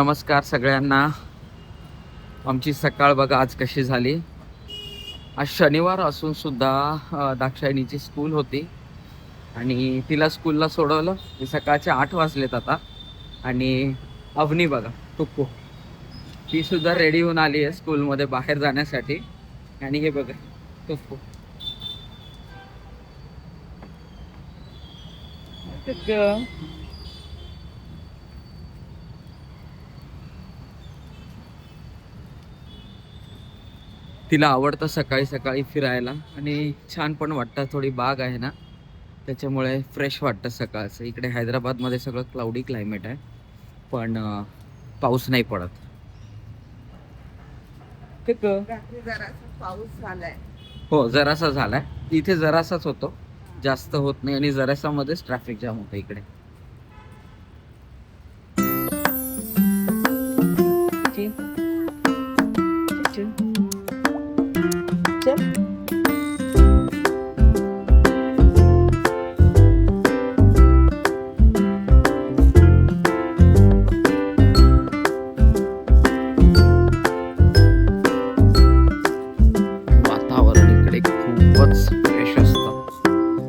नमस्कार सगळ्यांना. आमची सकाळ बघा आज कशी झाली. आज शनिवार असून सुद्धा दाक्षायणीची स्कूल होती आणि तिला स्कूलला सोडवलं. सकाळचे 8 वाजलेत आता. आणि अवनी बघा टुक्कू, ती सुद्धा रेडी होऊन आली आहे स्कूलमध्ये बाहेर जाण्यासाठी. आणि हे बघा टुक्कू, तिला आवडतं सकाळी सकाळी फिरायला आणि छान पण वाटतं. थोडी बाग आहे ना त्याच्यामुळे फ्रेश वाटतं सकाळचं. इकडे हैदराबादमध्ये सगळं क्लाउडी क्लायमेट आहे, पण पाऊस नाही पडत. पाऊस झालाय. हो, जरासा झालाय. इथे जरासाच होतो, जास्त होत नाही. आणि जरासा मध्येच ट्रॅफिक जाम होतं इकडे.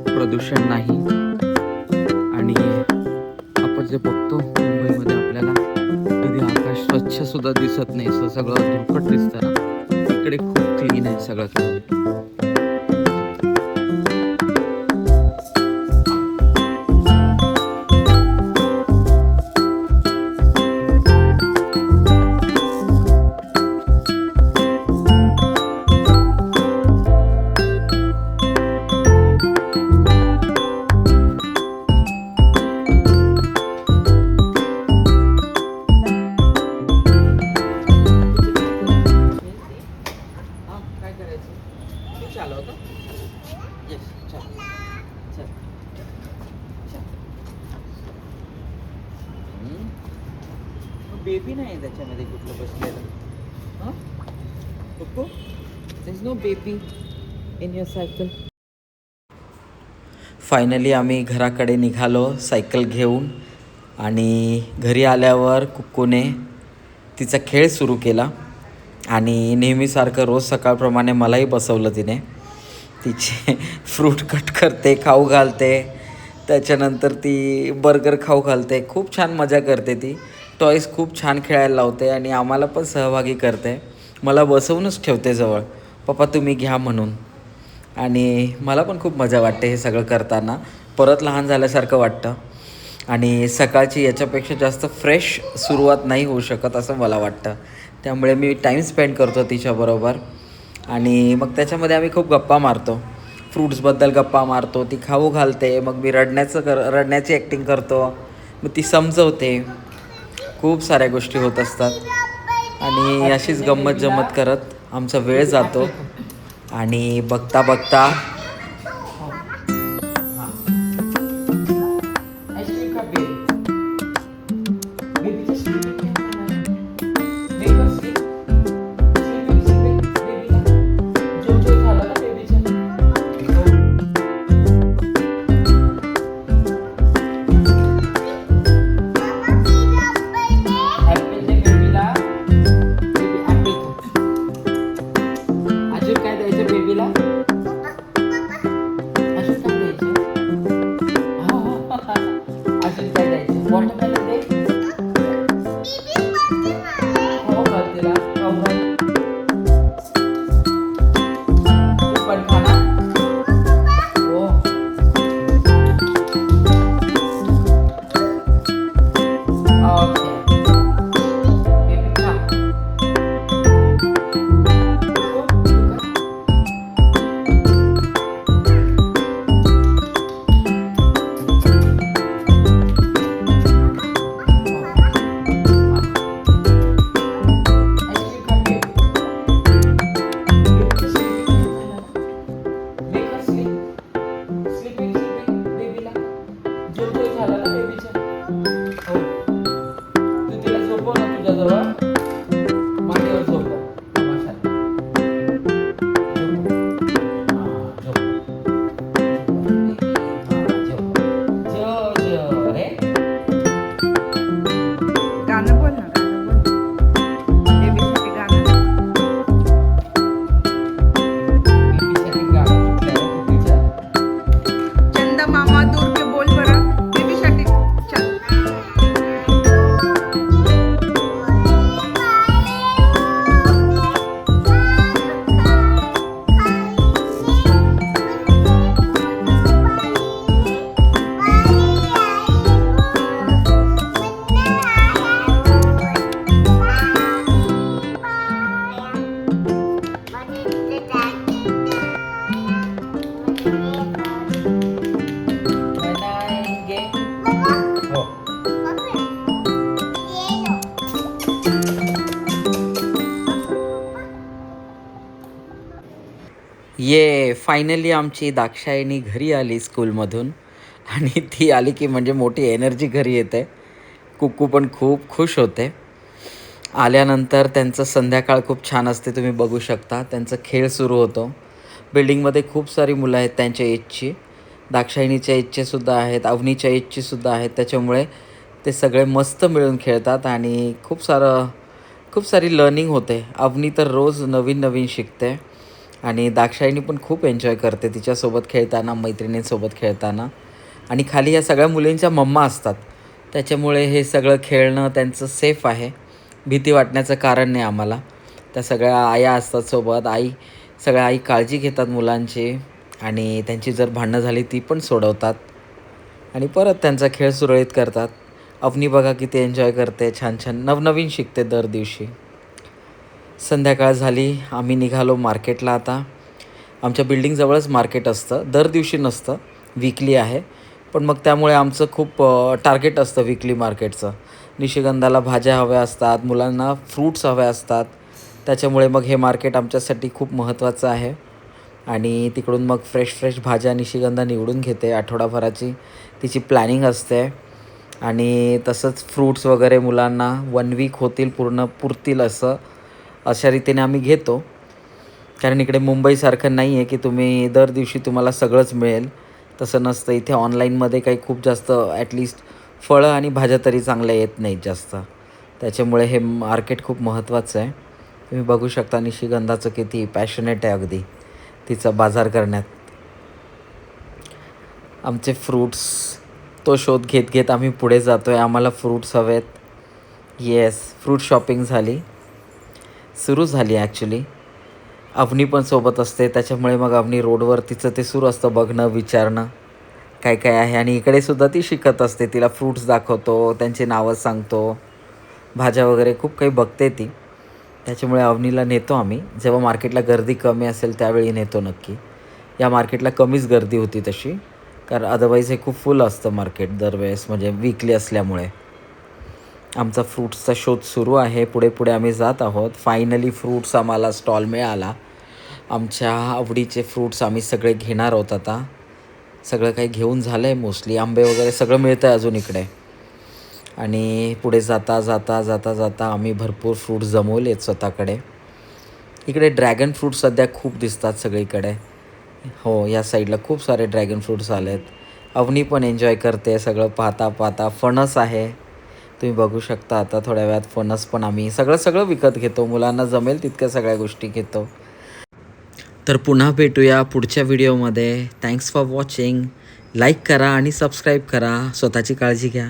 प्रदूषण नाही. आणि आपण जे बघतो मुंबईमध्ये आपल्याला कधी आकाश स्वच्छ सुद्धा दिसत नाही, सगळं धुरकट दिसतं ना. इकडे खूप क्लीन आहे सगळं. बेबी नाही त्याच्यामध्ये कुठलं बसलेलं. No baby in your cycle. Finally आम्ही घराकडे निघालो सायकल घेऊन. आणि घरी आल्यावर कुक्कूने तिचा खेळ सुरू केला. आणि नेहमीसारखं रोज सकाळप्रमाणे मलाही बसवलं तिने. तिचे फ्रूट कट करते, खाऊ घालते, त्याच्यानंतर ती बर्गर खाऊ घालते. खूप छान मजा करते ती. टॉईस खूप छान खेळायला लावते आणि आम्हाला पण सहभागी करते. मला बसवूनच ठेवते जवळ, पप्पा तुम्ही घ्या म्हणून. आणि मला पण खूप मजा वाटते हे सगळं करताना. परत लहान झाल्यासारखं वाटतं. आणि सकाळची याच्यापेक्षा जास्त फ्रेश सुरुवात नाही होऊ शकत असं मला वाटतं. त्यामुळे मी टाईम स्पेंड करतो तिच्याबरोबर. आणि मग त्याच्यामध्ये आम्ही खूप गप्पा मारतो, फ्रूट्सबद्दल गप्पा मारतो. ती खाऊ घालते, मग मी रडण्याची ॲक्टिंग करतो, मग ती समजवते. खूप साऱ्या गोष्टी होत असतात. आणि अशीच गंमत जमत करत आमचा वेळ जातो. आणि बघता बघता ये फायनली आमची दाक्षायणी घरी आली स्कूलमधून आणि ती आली की म्हणजे मोठी एनर्जी घरी येते. कुक्कू पण खूप खुश होते. आल्यानंतर त्यांचं संध्याकाळ खूप छान असते, तुम्ही बघू शकता. त्यांचा खेळ सुरू होतो. बिल्डिंगमध्ये खूप सारी मुलं आहेत त्यांच्या एजची. दाक्षायणीच्या एजचे सुद्धा आहेत, अवनीच्या एजची सुद्धा आहेत. त्याच्यामुळे ते सगळे मस्त मिळून खेळतात आणि खूप सारी लर्निंग होते. अवनी तर रोज नवीन शिकते आणि दाक्षायणी पण खूप एन्जॉय करते तिच्यासोबत खेळताना, मैत्रिणींसोबत खेळताना. आणि खाली या सगळ्या मुलींच्या मम्मा असतात. त्याच्यामुळे हे सगळं खेळणं त्यांचं सेफ आहे. भीती वाटण्याचं कारण नाही आम्हाला. त्या सगळ्या आया असतात सोबत. सगळ्या आई काळजी घेतात मुलांची आणि त्यांची जर भांडणं झाली ती पण सोडवतात आणि परत त्यांचा खेळ सुरळीत करतात. अवनी बघा किती एन्जॉय करते, छान नवनवीन शिकते दर दिवशी. संध्याकाळ झाली, आम्ही निघालो मार्केटला आता. आमच्या बिल्डिंगजवळच मार्केट असतं. दर दिवशी नसतं, वीकली आहे. पण मग त्यामुळे आमचं खूप टार्गेट असतं वीकली मार्केटचं. निशिगंधाला भाज्या हव्या असतात, मुलांना फ्रूट्स हवे असतात. त्याच्यामुळे मग हे मार्केट आमच्यासाठी खूप महत्त्वाचं आहे. आणि तिकडून मग फ्रेश भाज्या निशिगंधा निवडून घेते. आठवडाभराची तिची प्लॅनिंग असते. आणि तसंच फ्रूट्स वगैरे मुलांना 1 वीक होतील, पुरतील अशा रीतीने आम्ही घेतो. कारण इकडे मुंबईसारखं नाही आहे की तुम्ही दर दिवशी तुम्हाला सगळंच मिळेल. तसं नसतं. इथे ऑनलाईनमध्ये काही खूप जास्त ॲटलिस्ट फळं आणि भाज्या तरी चांगल्या येत नाहीत जास्त. त्याच्यामुळे हे मार्केट खूप महत्त्वाचं आहे. तुम्ही बघू शकता निशिगंधाचं किती पॅशनेट आहे अगदी तिचा बाजार करण्यात. आमचे फ्रूट्स तो शोध घेत आम्ही पुढे जातो आहे. आम्हाला फ्रूट्स हवेत. येस, फ्रूट शॉपिंग सुरू झाली ॲक्च्युली. अवनी पण सोबत असते, त्याच्यामुळे मग अवनी रोडवर तिचं ते सुरू असतं बघणं, विचारणं काय काय आहे. आणि इकडे सुद्धा ती शिकत असते. तिला फ्रूट्स दाखवतो, त्यांची नावं सांगतो, भाज्या वगैरे खूप काही बघते ती. त्याच्यामुळे अवनीला नेतो आम्ही. जेव्हा मार्केटला गर्दी कमी असेल त्यावेळी नेतो नक्की. या मार्केटला कमीच गर्दी होती तशी, कारण अदरवाईज हे खूप फुल असतं मार्केट दरवेळेस, म्हणजे वीकली असल्यामुळे. आमचा फ्रूट्सचा शोध सुरू आहे. पुढे आम्ही जात आहोत. फायनली फ्रूट्स आम्हाला स्टॉल मिळाला. आमच्या आवडीचे फ्रूट्स आम्ही सगळे घेणार आहोत आता. सगळं काही घेऊन झालं आहे मोस्टली. आंबे वगैरे सगळं मिळतं आहे अजून इकडे. आणि पुढे जाता आम्ही भरपूर फ्रूट्स जमवलेत स्वतःकडे. इकडे ड्रॅगन फ्रूट सध्या खूप दिसतात सगळीकडे. हो, या साईडला खूप सारे ड्रॅगन फ्रूट्स आलेत. अवनी पण एन्जॉय करते सगळं पाहता. फणस आहे, तुम्ही बघू शकता. आता थोड्या वेळात फणस पण आम्ही सगळं विकत घेतो. मुलांना जमेल तितक्या सगळ्या गोष्टी घेतो. तर पुन्हा भेटूया पुढच्या व्हिडिओमध्ये. Thanks for watching. लाईक करा आणि सबस्क्राईब करा. स्वतःची काळजी घ्या.